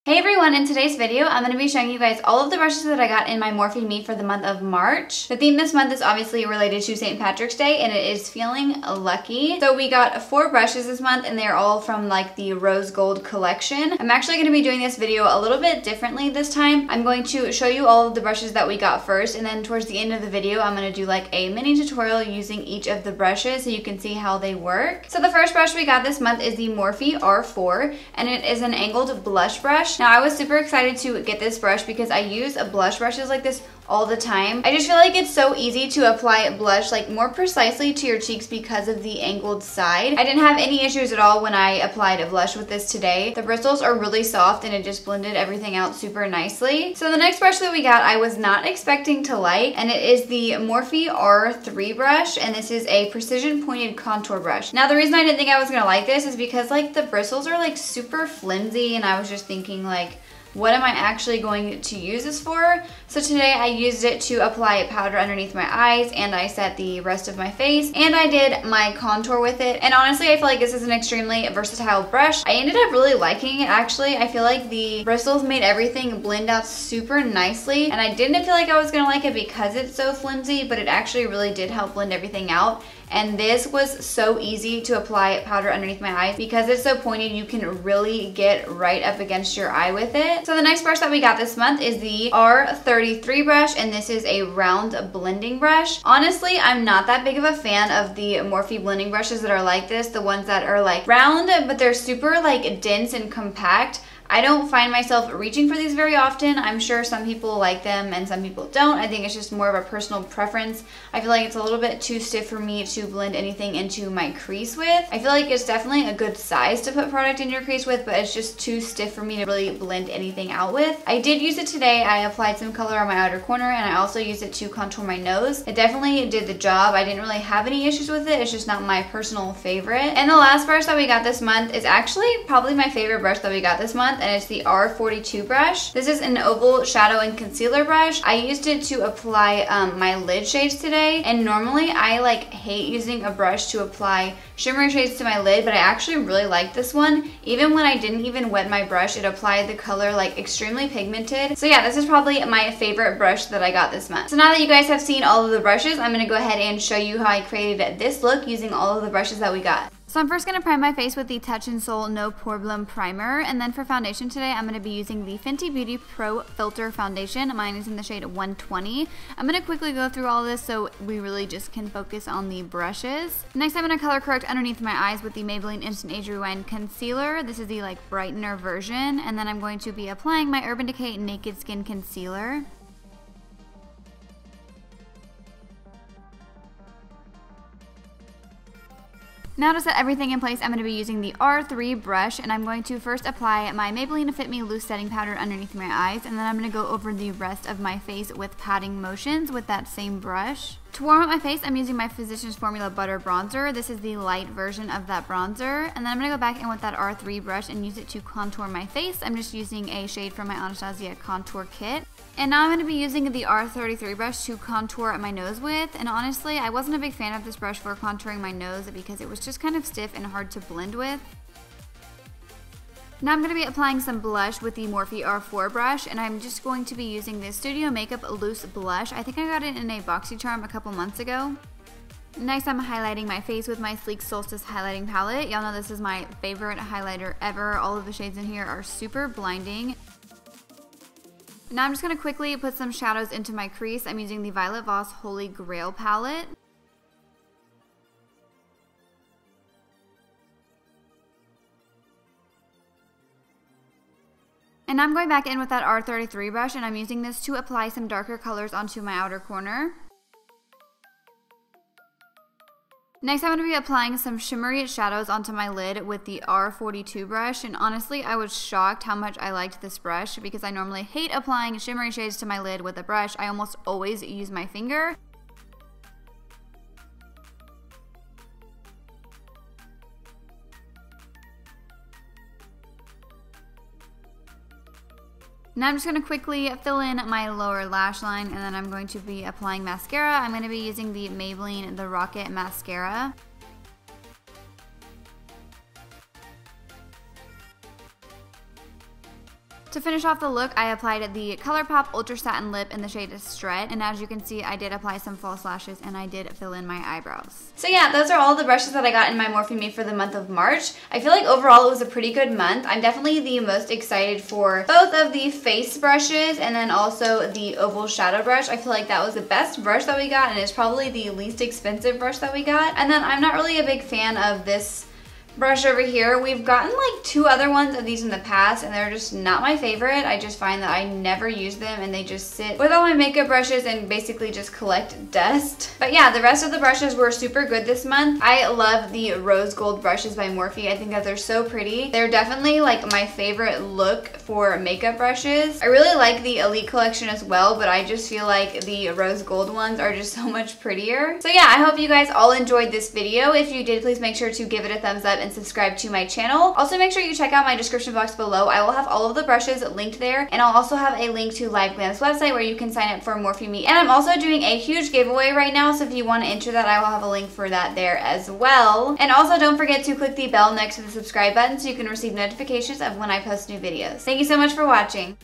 Hey everyone, in today's video, I'm going to be showing you guys all of the brushes that I got in my MorpheMe for the month of March. The theme this month is obviously related to St. Patrick's Day, and it is feeling lucky. So we got 4 brushes this month, and they're all from like the rose gold collection. I'm actually going to be doing this video a little bit differently this time. I'm going to show you all of the brushes that we got first, and then towards the end of the video, I'm going to do like a mini tutorial using each of the brushes so you can see how they work. So the first brush we got this month is the Morphe R4, and it is an angled blush brush. Now I was super excited to get this brush because I use blush brushes like this all the time. I just feel like it's so easy to apply blush like more precisely to your cheeks because of the angled side. I didn't have any issues at all when I applied a blush with this today. The bristles are really soft and it just blended everything out super nicely. So the next brush that we got I was not expecting to like, and it is the Morphe R3 brush, and this is a precision pointed contour brush. Now the reason I didn't think I was gonna like this is because like the bristles are like super flimsy, and I was just thinking like, what am I actually going to use this for? So today I used it to apply powder underneath my eyes, and I set the rest of my face, and I did my contour with it. And honestly, I feel like this is an extremely versatile brush. I ended up really liking it actually. I feel like the bristles made everything blend out super nicely, and I didn't feel like I was gonna like it because it's so flimsy, but it actually really did help blend everything out. And this was so easy to apply powder underneath my eyes because it's so pointed. You can really get right up against your eye with it. So the next brush that we got this month is the R33 brush, and this is a round blending brush. Honestly, I'm not that big of a fan of the Morphe blending brushes that are like this, the ones that are like round, but they're super like dense and compact. I don't find myself reaching for these very often. I'm sure some people like them and some people don't. I think it's just more of a personal preference. I feel like it's a little bit too stiff for me to blend anything into my crease with. I feel like it's definitely a good size to put product in your crease with, but it's just too stiff for me to really blend anything out with. I did use it today. I applied some color on my outer corner, and I also used it to contour my nose. It definitely did the job. I didn't really have any issues with it. It's just not my personal favorite. And the last brush that we got this month is actually probably my favorite brush that we got this month, and it's the R42 brush. This is an oval shadow and concealer brush. I used it to apply my lid shades today, and normally I like hate using a brush to apply shimmery shades to my lid, but I actually really like this one. Even when I didn't even wet my brush, it applied the color like extremely pigmented. So yeah, this is probably my favorite brush that I got this month. So now that you guys have seen all of the brushes, I'm gonna go ahead and show you how I created this look using all of the brushes that we got. So I'm first going to prime my face with the Touch in Sol No Problem Primer, and then for foundation today I'm going to be using the Fenty Beauty Pro Filter Foundation. Mine is in the shade 120. I'm going to quickly go through all this so we really just can focus on the brushes. Next I'm going to color correct underneath my eyes with the Maybelline Instant Age Rewind Concealer. This is the like brightener version, and then I'm going to be applying my Urban Decay Naked Skin Concealer. Now to set everything in place, I'm going to be using the R3 brush, and I'm going to first apply my Maybelline Fit Me Loose Setting Powder underneath my eyes, and then I'm going to go over the rest of my face with patting motions with that same brush. To warm up my face, I'm using my Physicians Formula Butter Bronzer. This is the light version of that bronzer. And then I'm going to go back in with that R3 brush and use it to contour my face. I'm just using a shade from my Anastasia Contour Kit. And now I'm going to be using the R33 brush to contour my nose with. And honestly, I wasn't a big fan of this brush for contouring my nose because it was just kind of stiff and hard to blend with. Now I'm going to be applying some blush with the Morphe R4 brush, and I'm just going to be using this Studio Makeup Loose Blush. I think I got it in a BoxyCharm a couple months ago. Next I'm highlighting my face with my sleek Solstice highlighting palette. Y'all know this is my favorite highlighter ever. All of the shades in here are super blinding. Now I'm just going to quickly put some shadows into my crease. I'm using the Violet Voss Holy Grail palette. And I'm going back in with that R33 brush, and I'm using this to apply some darker colors onto my outer corner. Next I'm going to be applying some shimmery shadows onto my lid with the R42 brush, and honestly I was shocked how much I liked this brush because I normally hate applying shimmery shades to my lid with a brush. I almost always use my finger. Now I'm just going to quickly fill in my lower lash line, and then I'm going to be applying mascara. I'm going to be using the Maybelline The Rocket Mascara. To finish off the look, I applied the ColourPop Ultra Satin Lip in the shade Strut, and as you can see, I did apply some false lashes and I did fill in my eyebrows. So yeah, those are all the brushes that I got in my MorpheMe for the month of March. I feel like overall it was a pretty good month. I'm definitely the most excited for both of the face brushes and then also the oval shadow brush. I feel like that was the best brush that we got and it's probably the least expensive brush that we got. And then I'm not really a big fan of this brush over here. We've gotten like 2 other ones of these in the past and they're just not my favorite. I just find that I never use them and they just sit with all my makeup brushes and basically just collect dust. But yeah, the rest of the brushes were super good this month. I love the rose gold brushes by Morphe. I think that they're so pretty. They're definitely like my favorite look for makeup brushes. I really like the Elite collection as well, but I just feel like the rose gold ones are just so much prettier. So yeah, I hope you guys all enjoyed this video. If you did, please make sure to give it a thumbs up and subscribe to my channel. Also make sure you check out my description box below. I will have all of the brushes linked there and I'll also have a link to Live Glam's website where you can sign up for MorpheMe. And I'm also doing a huge giveaway right now, so if you want to enter that, I will have a link for that there as well. And also don't forget to click the bell next to the subscribe button so you can receive notifications of when I post new videos. Thank you so much for watching.